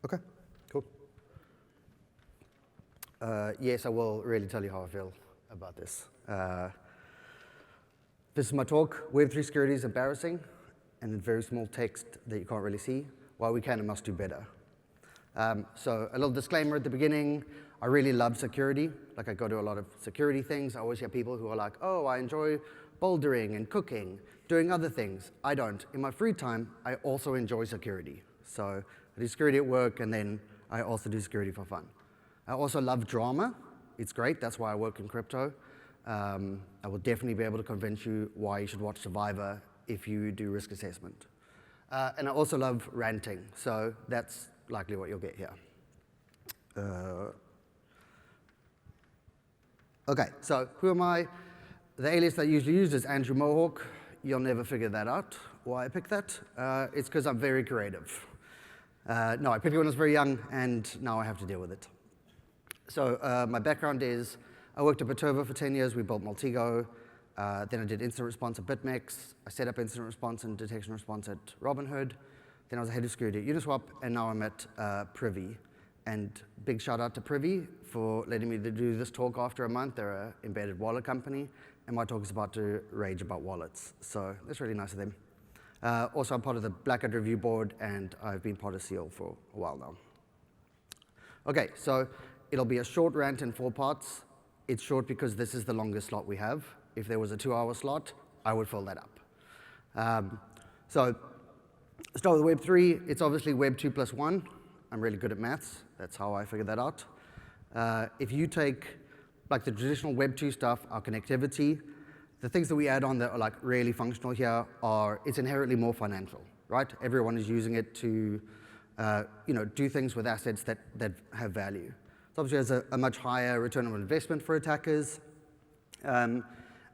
Okay, cool. Yes, I will really tell you how I feel about this. This is my talk. Web3 security is embarrassing, and in very small text that you can't really see. While we can and must do better. So a little disclaimer at the beginning. I really love security. Like I go to a lot of security things. I always hear people who are like, oh, I enjoy bouldering and cooking, doing other things. I don't. In my free time, I also enjoy security. So I do security at work, and then I also do security for fun. I also love drama. It's great. That's why I work in crypto. I will definitely be able to convince you why you should watch Survivor if you do risk assessment. And I also love ranting. So that's likely what you'll get here. OK, so who am I? The alias that I usually use is Andrew Mohawk. You'll never figure that out, why I picked that. It's because I'm very creative. No, I picked it when I was very young, and now I have to deal with it. So my background is I worked at Biterva for 10 years. We built Maltego. Then I did incident response at BitMEX. I set up incident response and detection response at Robinhood. Then I was a head of security at Uniswap, and now I'm at Privy. And big shout out to Privy for letting me do this talk after a month. They're an embedded wallet company, and my talk is about to rage about wallets. So that's really nice of them. Also, I'm part of the Black Hat Review Board, and I've been part of SEAL for a while now. OK, so it'll be a short rant in 4 parts. It's short because this is the longest slot we have. If there was a 2-hour slot, I would fill that up. So start with Web3. It's obviously Web 2+1. I'm really good at maths. That's how I figured that out. If you take like the traditional Web 2 stuff, our connectivity, the things that we add on that are like really functional here are it's inherently more financial, right? Everyone is using it to do things with assets that have value. So obviously has a much higher return on investment for attackers.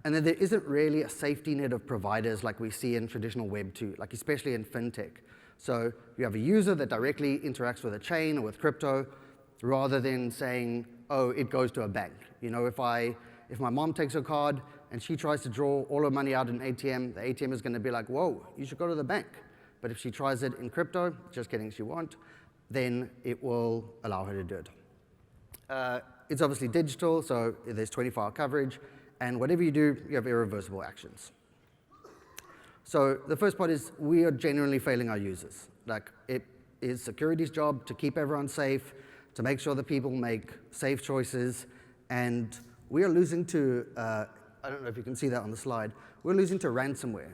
And then there isn't really a safety net of providers like we see in traditional Web 2, like especially in fintech. So you have a user that directly interacts with a chain or with crypto, rather than saying, oh, it goes to a bank. You know, if my mom takes her card and she tries to draw all her money out in an ATM, the ATM is going to be like, whoa, you should go to the bank. But if she tries it in crypto, just kidding, she won't, then it will allow her to do it. It's obviously digital, so there's 24-hour coverage. And whatever you do, you have irreversible actions. So the first part is we are genuinely failing our users. Like it is security's job to keep everyone safe, to make sure that people make safe choices. And we are losing to, I don't know if you can see that on the slide, we're losing to ransomware.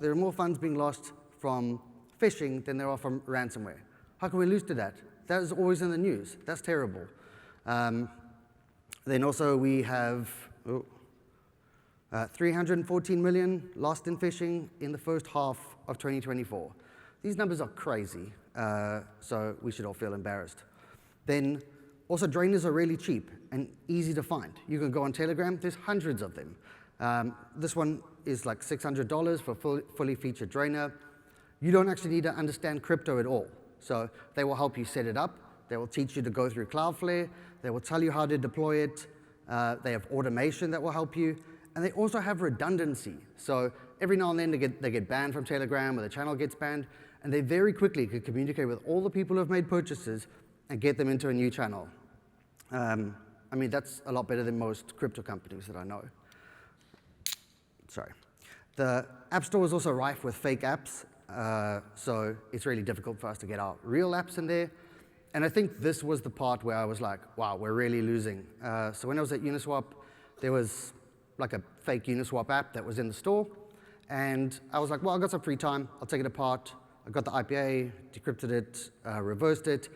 There are more funds being lost from phishing than there are from ransomware. How can we lose to that? That is always in the news. That's terrible. Then also we have 314 million lost in phishing in the first half of 2024. These numbers are crazy, so we should all feel embarrassed. Then also drainers are really cheap and easy to find. You can go on Telegram, there's hundreds of them. This one is like $600 for fully featured drainer. You don't actually need to understand crypto at all. So they will help you set it up. They will teach you to go through Cloudflare. They will tell you how to deploy it. They have automation that will help you. And they also have redundancy. So every now and then they get banned from Telegram, or the channel gets banned. And they very quickly could communicate with all the people who have made purchases and get them into a new channel. I mean, that's a lot better than most crypto companies that I know. Sorry. The App Store is also rife with fake apps. So it's really difficult for us to get our real apps in there. And I think this was the part where I was like, wow, we're really losing. So when I was at Uniswap, there was like a fake Uniswap app that was in the store. And I was like, well, I've got some free time. I'll take it apart. I got the IPA, decrypted it, reversed it.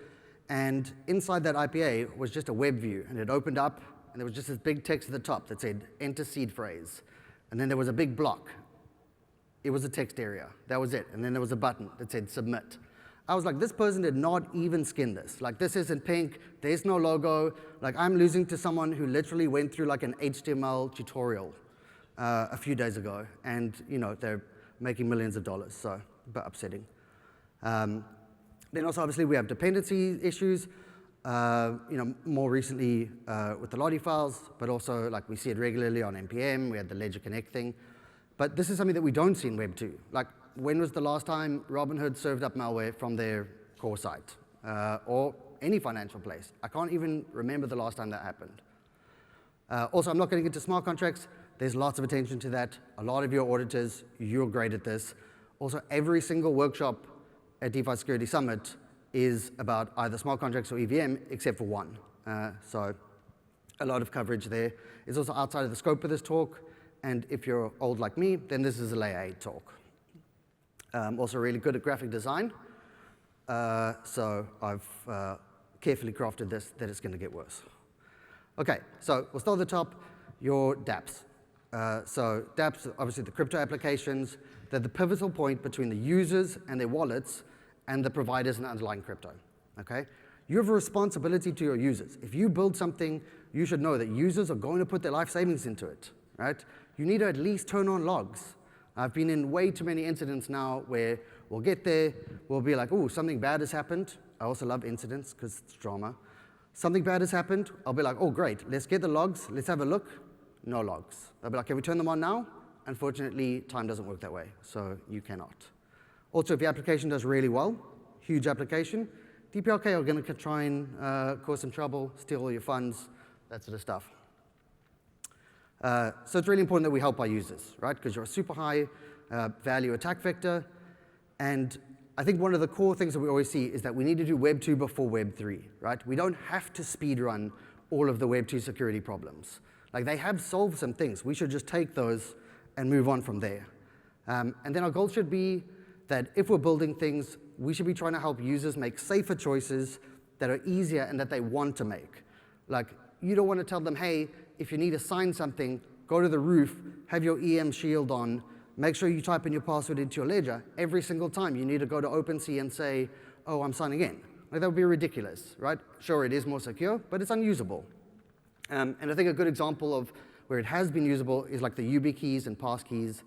And inside that IPA was just a web view. And it opened up, and there was just this big text at the top that said, enter seed phrase. And then there was a big block. It was a text area. That was it. And then there was a button that said submit. I was like, this person did not even skin this. Like, this isn't pink. There's no logo. Like, I'm losing to someone who literally went through like an HTML tutorial a few days ago. And, you know, they're making millions of dollars, so a bit upsetting. Then also, obviously, we have dependency issues. More recently with the Lottie files, but also like we see it regularly on NPM. We had the Ledger Connect thing. But this is something that we don't see in Web 2. Like, when was the last time Robinhood served up malware from their core site? or any financial place. I can't even remember the last time that happened. Also, I'm not getting into smart contracts. There's lots of attention to that. A lot of your auditors, you're great at this. Also, every single workshop at DeFi Security Summit is about either smart contracts or EVM, except for one. So a lot of coverage there. It's also outside of the scope of this talk. And if you're old like me, then this is a layer 8 talk. Also really good at graphic design. So I've carefully crafted this that it's going to get worse. OK, so we'll start at the top, your dApps. So dApps, obviously the crypto applications, they're the pivotal point between the users and their wallets and the providers and underlying crypto. Okay? You have a responsibility to your users. If you build something, you should know that users are going to put their life savings into it. Right? You need to at least turn on logs. I've been in way too many incidents now where we'll get there, we'll be like, oh, something bad has happened. I also love incidents because it's drama. Something bad has happened. I'll be like, oh, great. Let's get the logs. Let's have a look. No logs. I'll be like, can we turn them on now? Unfortunately, time doesn't work that way, so you cannot. Also, if your application does really well, huge application, DPRK are going to try and cause some trouble, steal all your funds, that sort of stuff. So it's really important that we help our users, right? Because you're a super high value attack vector. And I think one of the core things that we always see is that we need to do Web 2 before Web 3, right? We don't have to speed run all of the Web 2 security problems. Like, they have solved some things. We should just take those and move on from there. And then our goal should be that if we're building things, we should be trying to help users make safer choices that are easier and that they want to make. Like, you don't want to tell them, hey, if you need to sign something, go to the roof, have your EM shield on, make sure you type in your password into your ledger. Every single time you need to go to OpenSea and say, oh, I'm signing in. Like, that would be ridiculous, right? Sure, it is more secure, but it's unusable. And I think a good example of where it has been usable is like the YubiKeys and passkeys.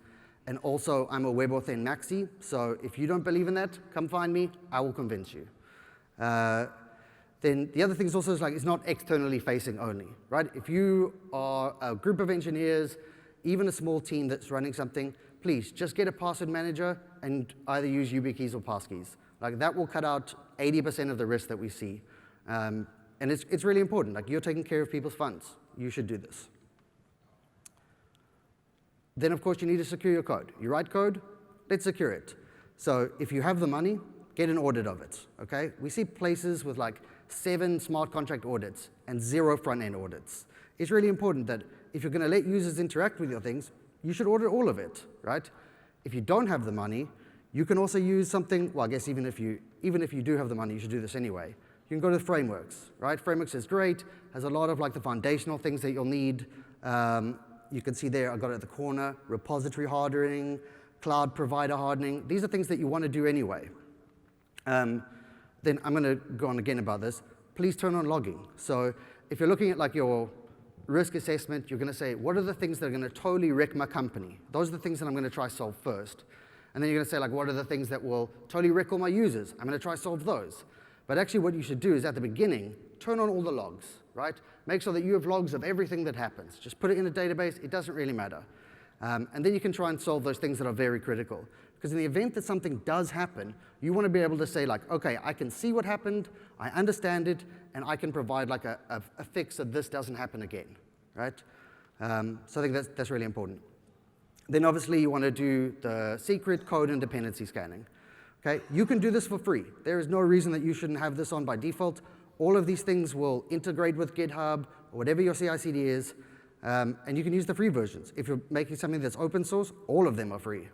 And also, I'm a WebAuthn maxi, so if you don't believe in that, come find me. I will convince you. Then the other thing is also like it's not externally facing only, right? If you are a group of engineers, even a small team that's running something, please just get a password manager and either use YubiKeys or passkeys. Like, that will cut out 80% of the risk that we see. And it's really important. Like, you're taking care of people's funds. You should do this. Then, of course, you need to secure your code. You write code, let's secure it. So if you have the money, get an audit of it, okay? We see places with like 7 smart contract audits and 0 front-end audits. It's really important that if you're going to let users interact with your things, you should audit all of it, right? If you don't have the money, you can also use something, well, I guess even if you do have the money, you should do this anyway. You can go to the frameworks, right? Frameworks is great, has a lot of like the foundational things that you'll need. You can see there, I got it at the corner, repository hardening, cloud provider hardening. These are things that you want to do anyway. Then I'm going to go on again about this. Please turn on logging. So if you're looking at like your risk assessment, you're going to say, what are the things that are going to totally wreck my company? Those are the things that I'm going to try to solve first. And then you're going to say, like, what are the things that will totally wreck all my users? I'm going to try to solve those. But actually what you should do is at the beginning, turn on all the logs, right? Make sure that you have logs of everything that happens. Just put it in a database. It doesn't really matter. And then you can try and solve those things that are very critical. Because in the event that something does happen, you want to be able to say, like, OK, I can see what happened, I understand it, and I can provide like a fix so this doesn't happen again, right? So I think that's really important. Then obviously you want to do the secret code and dependency scanning. Okay? You can do this for free. There is no reason that you shouldn't have this on by default. All of these things will integrate with GitHub or whatever your CI/CD is, and you can use the free versions. If you're making something that's open source, all of them are free.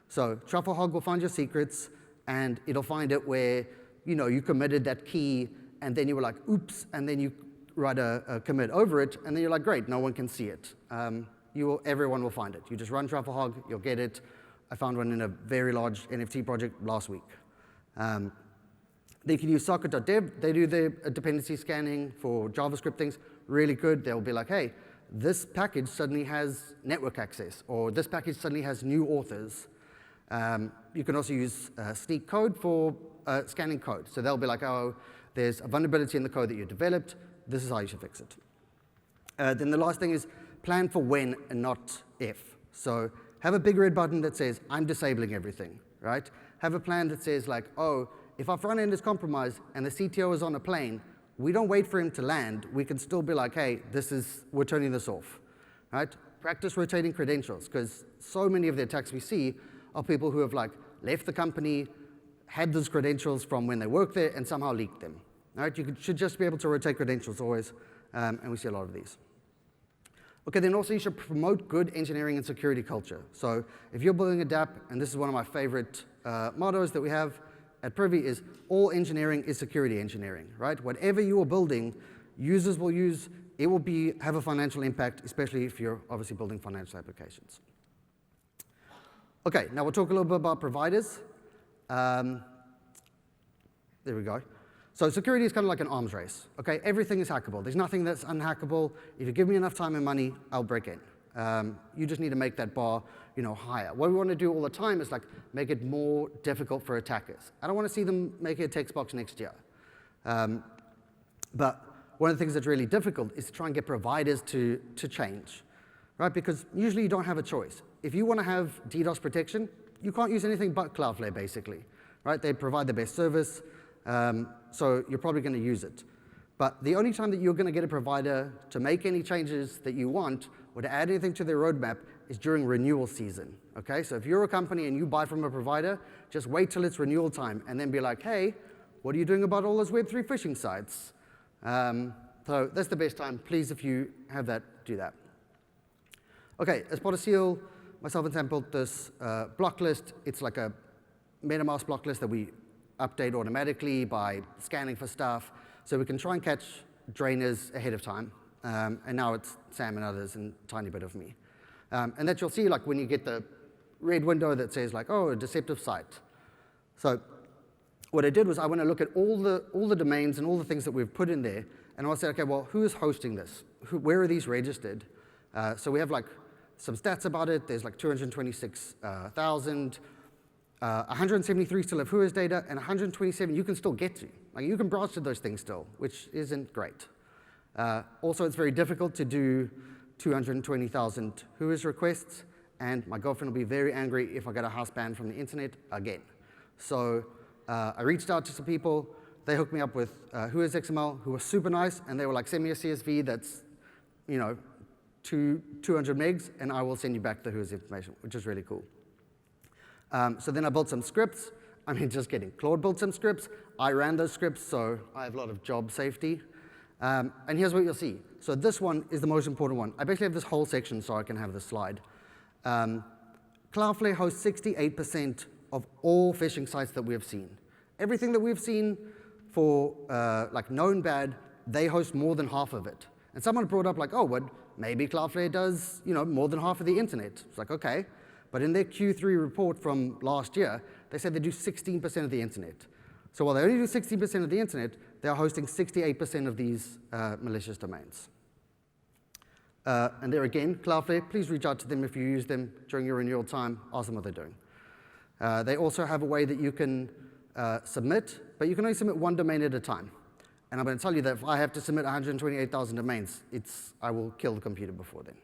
So Trufflehog will find your secrets, and it'll find it where you committed that key, and then you were like, oops, and then you write a commit over it, and then you're like, great, no one can see it. Everyone will find it. You just run Trufflehog, you'll get it. I found one in a very large NFT project last week. They can use socket.dev. They do the dependency scanning for JavaScript things. Really good. They'll be like, hey, this package suddenly has network access, or this package suddenly has new authors. You can also use Sneak Code for scanning code. So they'll be like, oh, there's a vulnerability in the code that you developed. This is how you should fix it. Then the last thing is plan for when and not if. So have a big red button that says, I'm disabling everything, right? Have a plan that says, like, oh, if our front end is compromised and the CTO is on a plane, we don't wait for him to land. We can still be like, hey, we're turning this off, right? Practice rotating credentials, because so many of the attacks we see are people who have like left the company, had those credentials from when they worked there, and somehow leaked them. Right? You should just be able to rotate credentials always, and we see a lot of these. Okay, then also you should promote good engineering and security culture. So if you're building a dApp, and this is one of my favorite mottos that we have at Privy, is all engineering is security engineering, right? Whatever you are building, users will use, it will have a financial impact, especially if you're obviously building financial applications. Okay, now we'll talk a little bit about providers. There we go. So security is kind of like an arms race, okay? Everything is hackable. There's nothing that's unhackable. If you give me enough time and money, I'll break in. You just need to make that bar, higher. What we want to do all the time is like make it more difficult for attackers. I don't want to see them make a text box next year. But one of the things that's really difficult is to try and get providers to change, right? Because usually you don't have a choice. If you want to have DDoS protection, you can't use anything but Cloudflare, basically, right? They provide the best service. So you're probably going to use it. But the only time that you're going to get a provider to make any changes that you want or to add anything to their roadmap is during renewal season, okay? So if you're a company and you buy from a provider, just wait till it's renewal time and then be like, hey, what are you doing about all those Web3 phishing sites? So that's the best time. Please, if you have that, do that. Okay, as part of Seal, myself and Sam built this block list. It's like a MetaMask block list that we update automatically by scanning for stuff, so we can try and catch drainers ahead of time. And now it's Sam and others and a tiny bit of me. And that you'll see like when you get the red window that says like, oh, a deceptive site. So what I did was I went to look at all the domains and all the things that we've put in there, and I said, okay, well, who is hosting this? Where are these registered? So we have like some stats about it. There's like 226,000. 173 still have Whois data, and 127 you can still get to. Like you can browse to those things still, which isn't great. Also, it's very difficult to do 220,000 Whois requests, and my girlfriend will be very angry if I get a house ban from the internet again. So I reached out to some people. They hooked me up with Whois XML, who were super nice, and they were like, send me a CSV that's, 200 megs, and I will send you back the Whois information, which is really cool. So then I built some scripts. I mean, just kidding. Claude built some scripts. I ran those scripts, so I have a lot of job safety. And here's what you'll see. So this one is the most important one. I basically have this whole section so I can have this slide. Cloudflare hosts 68% of all phishing sites that we have seen. Everything that we've seen for like known bad, they host more than half of it. And someone brought up like, oh, well, maybe Cloudflare does more than half of the internet. It's like, okay. But in their Q3 report from last year, they said they do 16% of the internet. So while they only do 16% of the internet, they are hosting 68% of these malicious domains. And there again, Cloudflare, please reach out to them if you use them during your renewal time. Ask them what they're doing. They also have a way that you can submit, but you can only submit one domain at a time. And I'm going to tell you that if I have to submit 128,000 domains, I will kill the computer before then.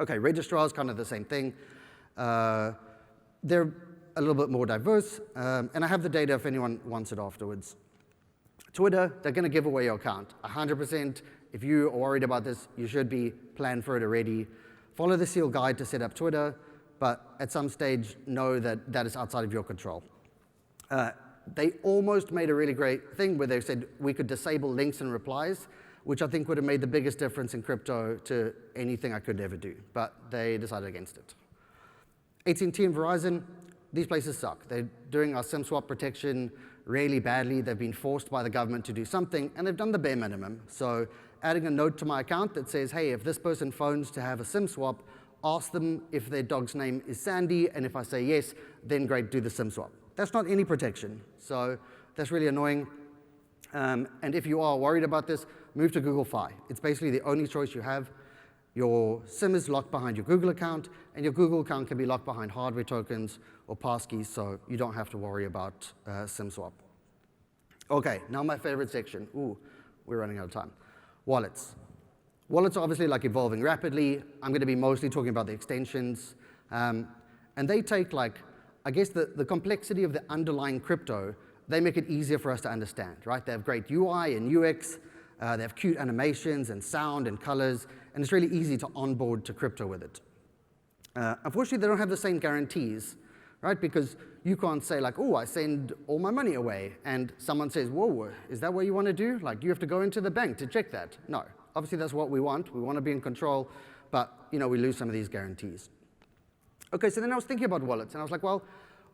Okay, registrar is kind of the same thing. They're a little bit more diverse, and I have the data if anyone wants it afterwards. Twitter, they're going to give away your account, 100%. If you are worried about this, you should be planned for it already. Follow the Seal guide to set up Twitter, but at some stage, know that that is outside of your control. They almost made a really great thing where they said we could disable links and replies, which I think would have made the biggest difference in crypto to anything I could ever do, but they decided against it. AT&T and Verizon, these places suck. They're doing our SIM swap protection really badly. They've been forced by the government to do something, and they've done the bare minimum. So adding a note to my account that says, hey, if this person phones to have a SIM swap, ask them if their dog's name is Sandy, and if I say yes, then great, do the SIM swap. That's not any protection, so that's really annoying. And if you are worried about this, move to Google Fi. It's basically the only choice you have. Your SIM is locked behind your Google account, and your Google account can be locked behind hardware tokens or passkeys, so you don't have to worry about SIM swap. Okay, now my favorite section. Ooh, we're running out of time. Wallets. Wallets are obviously like evolving rapidly. I'm going to be mostly talking about the extensions. And they take like, I guess the complexity of the underlying crypto they make it easier for us to understand, right? They have great UI and UX, they have cute animations and sound and colors, and it's really easy to onboard to crypto with it. Unfortunately, they don't have the same guarantees, right? Because you can't say like, oh, I send all my money away, and someone says, whoa, is that what you want to do? Like, you have to go into the bank to check that. No, obviously that's what we want. We want to be in control, but we lose some of these guarantees. Okay, so then I was thinking about wallets, and I was like, well,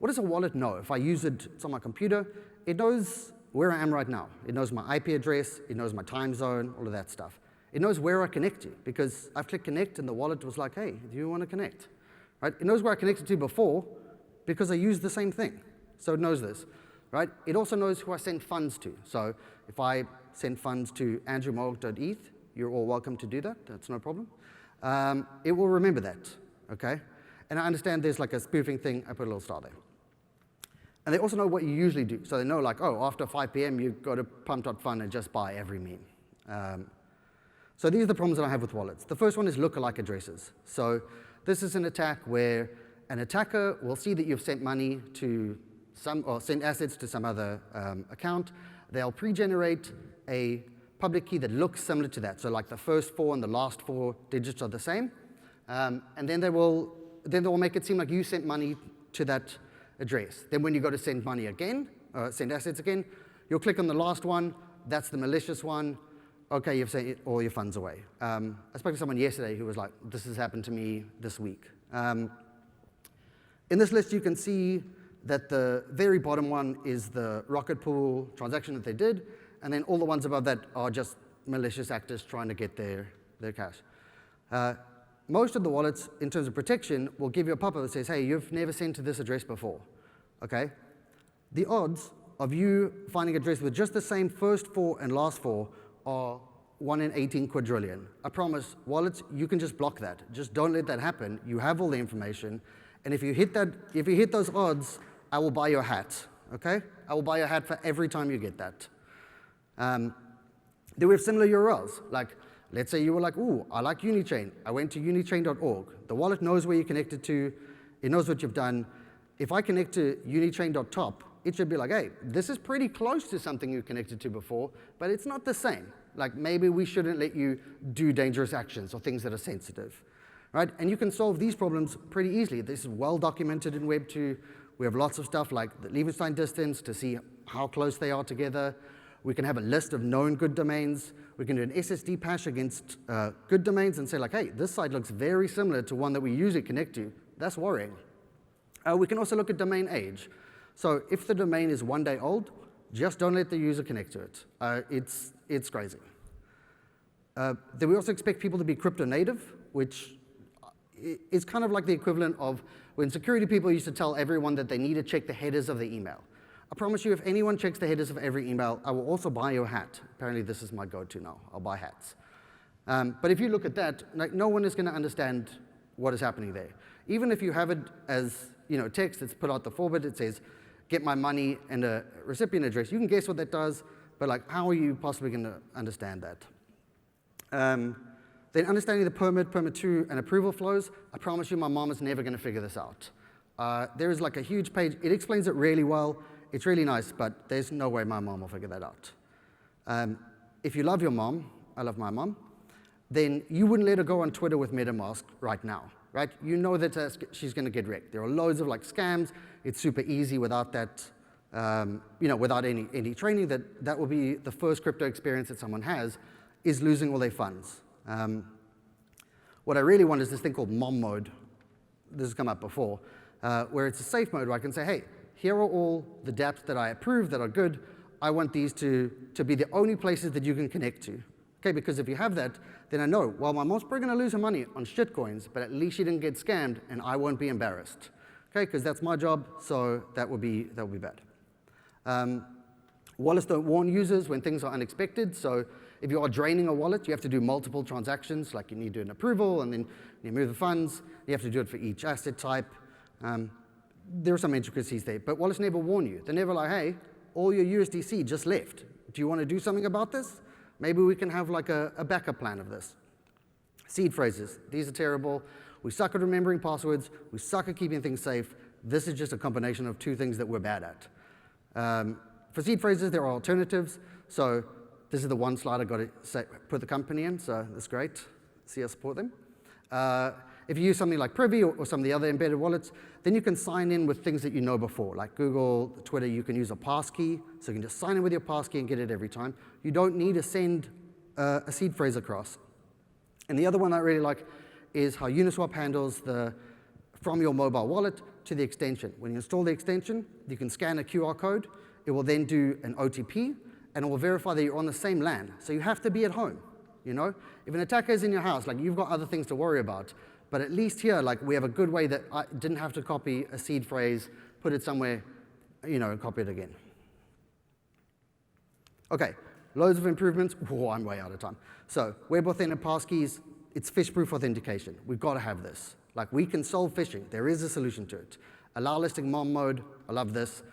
what does a wallet know? If I use it, it's on my computer, it knows where I am right now. It knows my IP address, it knows my time zone, all of that stuff. It knows where I connect to, because I've clicked connect, and the wallet was like, hey, do you want to connect? Right? It knows where I connected to before, because I used the same thing. So it knows this, right? It also knows who I send funds to. So if I send funds to andrewmohawk.eth, you're all welcome to do that. That's no problem. It will remember that, okay? And I understand there's like a spoofing thing. I put a little star there. And they also know what you usually do. So they know like, oh, after 5 p.m., you go to pump.fun and just buy every meme. So these are the problems that I have with wallets. The first one is lookalike addresses. So this is an attack where an attacker will see that you've sent money to some, or sent assets to some other account. They'll pre-generate a public key that looks similar to that. So like the first 4 and the last 4 digits are the same. And then they will make it seem like you sent money to that address. Then when you go to send money again, send assets again, you'll click on the last one. That's the malicious one. Okay, you've sent all your funds away. I spoke to someone yesterday who was like, this has happened to me this week. In this list, you can see that the very bottom one is the rocket pool transaction that they did, and then all the ones above that are just malicious actors trying to get their cash. Most of the wallets, in terms of protection, will give you a pop-up that says, hey, you've never sent to this address before, okay? The odds of you finding an address with just the same first 4 and last 4 are 1 in 18 quadrillion. I promise, wallets, you can just block that. Just don't let that happen. You have all the information, and if you hit those odds, I will buy your hat, okay? I will buy your hat for every time you get that. Then we have similar URLs, like, let's say you were like, ooh, I like Unichain. I went to unichain.org. The wallet knows where you connected to. It knows what you've done. If I connect to unichain.top, it should be like, hey, this is pretty close to something you connected to before, but it's not the same. Like, maybe we shouldn't let you do dangerous actions or things that are sensitive, right? And you can solve these problems pretty easily. This is well documented in Web2. We have lots of stuff like the Liebenstein distance to see how close they are together. We can have a list of known good domains. We can do an SSD patch against good domains and say like, hey, this site looks very similar to one that we usually connect to. That's worrying. We can also look at domain age. So if the domain is 1 day old, just don't let the user connect to it. It's crazy. Then we also expect people to be crypto native, which is kind of like the equivalent of when security people used to tell everyone that they need to check the headers of the email. I promise you, if anyone checks the headers of every email, I will also buy your hat. Apparently, this is my go-to now. I'll buy hats. But if you look at that, like, no one is going to understand what is happening there. Even if you have it as text that's put out the forward, it says, get my money and a recipient address. You can guess what that does, but like, how are you possibly going to understand that? Then understanding the permit 2, and approval flows, I promise you my mom is never going to figure this out. There is like a huge page. It explains it really well. It's really nice, but there's no way my mom will figure that out. If you love your mom, I love my mom, then you wouldn't let her go on Twitter with MetaMask right now, right? You know that she's going to get wrecked. There are loads of like scams. It's super easy without that, without any training. That will be the first crypto experience that someone has, is losing all their funds. What I really want is this thing called mom mode. This has come up before, where it's a safe mode where I can say, hey, here are all the dApps that I approve that are good. I want these to be the only places that you can connect to. Okay, because if you have that, then I know, well, my mom's probably going to lose her money on shitcoins, but at least she didn't get scammed, and I won't be embarrassed. Okay, because that's my job, so that would be bad. Wallets don't warn users when things are unexpected, so if you are draining a wallet, you have to do multiple transactions, like you need to do an approval, and then you move the funds. You have to do it for each asset type. There are some intricacies there, but wallets never warn you. They're never like, hey, all your USDC just left. Do you want to do something about this? Maybe we can have like a backup plan of this. Seed phrases, these are terrible. We suck at remembering passwords. We suck at keeping things safe. This is just a combination of 2 things that we're bad at. For seed phrases, there are alternatives. So this is the one slide I got to put the company in, so that's great. See us support them. If you use something like Privy or some of the other embedded wallets, then you can sign in with things that you know before. Like Google, Twitter, you can use a passkey, so you can just sign in with your passkey and get it every time. You don't need to send a seed phrase across. And the other one I really like is how Uniswap handles from your mobile wallet to the extension. When you install the extension, you can scan a QR code. It will then do an OTP, and it will verify that you're on the same LAN. So you have to be at home. You know, if an attacker is in your house, like you've got other things to worry about. But at least here, like we have a good way that I didn't have to copy a seed phrase, put it somewhere, you know, and copy it again. Okay, loads of improvements. Whoa, I'm way out of time. So WebAuthn and passkeys, it's phish-proof authentication. We've got to have this. Like we can solve phishing. There is a solution to it. Allow listing mom mode. I love this.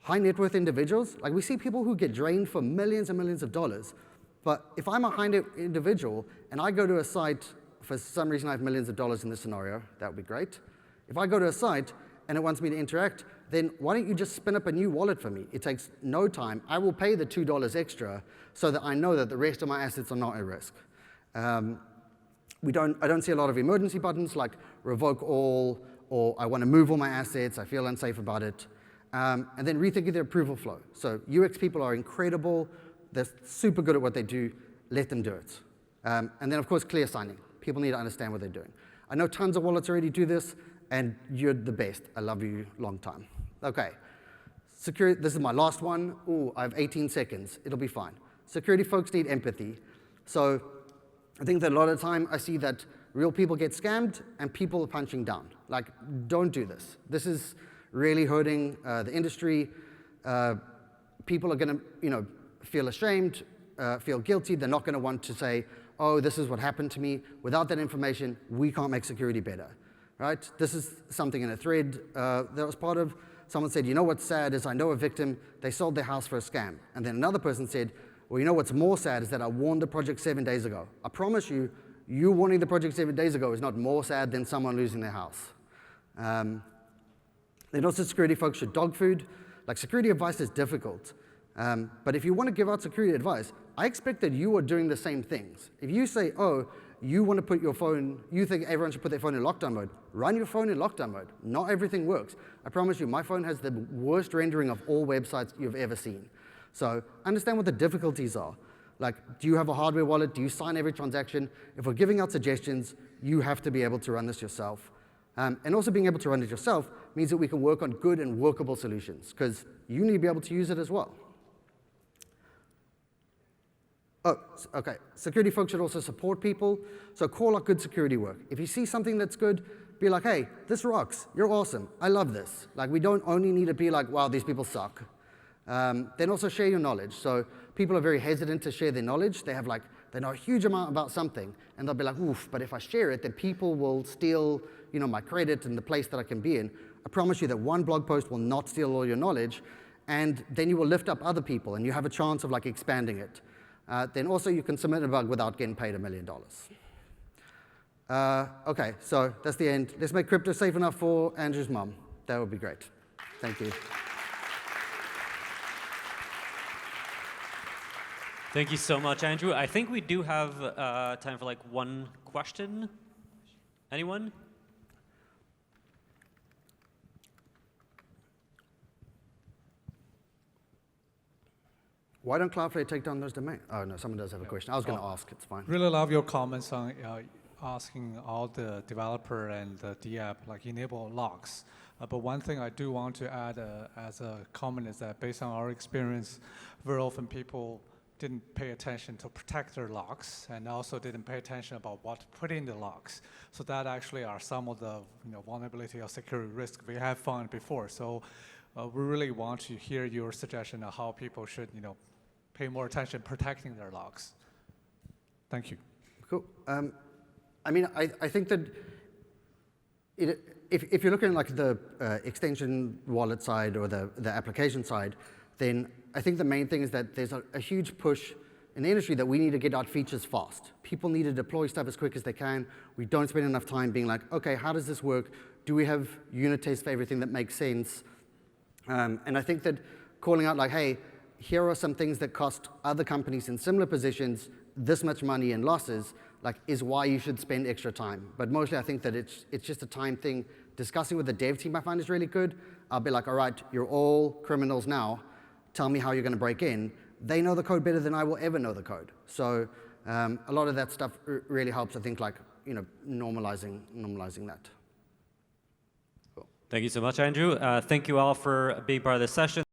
High net worth individuals, like we see people who get drained for millions and millions of dollars. But if I'm a high net individual and I go to a site, for some reason I have millions of dollars in this scenario, that would be great. If I go to a site and it wants me to interact, then why don't you just spin up a new wallet for me? It takes no time. I will pay the $2 extra so that I know that the rest of my assets are not at risk. I don't see a lot of emergency buttons like revoke all, or I want to move all my assets, I feel unsafe about it. And then rethinking the approval flow. So UX people are incredible. They're super good at what they do. Let them do it. And then, of course, clear signing. People need to understand what they're doing. I know tons of wallets already do this, and you're the best. I love you long time. OK. Security, this is my last one. Ooh, I have 18 seconds. It'll be fine. Security folks need empathy. So I think that a lot of the time I see that real people get scammed, and people are punching down. Like, don't do this. This is really hurting the industry. People are going to, feel ashamed, feel guilty. They're not going to want to say, oh, this is what happened to me. Without that information, we can't make security better, right? This is something in a thread that was part of. Someone said, you know what's sad is I know a victim, they sold their house for a scam. And then another person said, well, you know what's more sad is that I warned the project 7 days ago. I promise you, you warning the project 7 days ago is not more sad than someone losing their house. Then also security folks should dog food. Like security advice is difficult. But if you want to give out security advice, I expect that you are doing the same things. If you say, oh, you want to put your phone, you think everyone should put their phone in lockdown mode, run your phone in lockdown mode. Not everything works. I promise you, my phone has the worst rendering of all websites you've ever seen. So understand what the difficulties are. Like, do you have a hardware wallet? Do you sign every transaction? If we're giving out suggestions, you have to be able to run this yourself. And also being able to run it yourself means that we can work on good and workable solutions, because you need to be able to use it as well. Oh, OK. Security folks should also support people. So call out good security work. If you see something that's good, be like, hey, this rocks. You're awesome. I love this. Like, we don't only need to be like, wow, these people suck. Then also share your knowledge. So people are very hesitant to share their knowledge. They know a huge amount about something, and they'll be like, oof, but if I share it, then people will steal my credit and the place that I can be in. I promise you that one blog post will not steal all your knowledge, and then you will lift up other people, and you have a chance of expanding it. Then also you can submit a bug without getting paid $1 million. OK, so that's the end. Let's make crypto safe enough for Andrew's mom. That would be great. Thank you. Thank you so much, Andrew. I think we do have time for one question. Anyone? Why don't Cloudflare take down those domains? Oh, no, someone does have a question. I was going to ask. It's fine. Really love your comments on asking all the developer and the dApp, enable logs. But one thing I do want to add as a comment is that based on our experience, very often people didn't pay attention to protect their logs, and also didn't pay attention about what to put in the logs. So that actually are some of the vulnerability or security risks we have found before. So we really want to hear your suggestion on how people should pay more attention protecting their logs. Thank you. Cool. I think that if you're looking at the extension wallet side or the application side, then I think the main thing is that there's a huge push in the industry that we need to get out features fast. People need to deploy stuff as quick as they can. We don't spend enough time being like, OK, how does this work? Do we have unit tests for everything that makes sense? And I think that calling out hey, here are some things that cost other companies in similar positions this much money in losses, like, is why you should spend extra time. But mostly I think that it's just a time thing. Discussing with the dev team I find is really good. I'll be like, all right, you're all criminals now. Tell me how you're going to break in. They know the code better than I will ever know the code. So a lot of that stuff really helps, I think, like, normalizing that. Cool. Thank you so much, Andrew. Thank you all for being part of this session.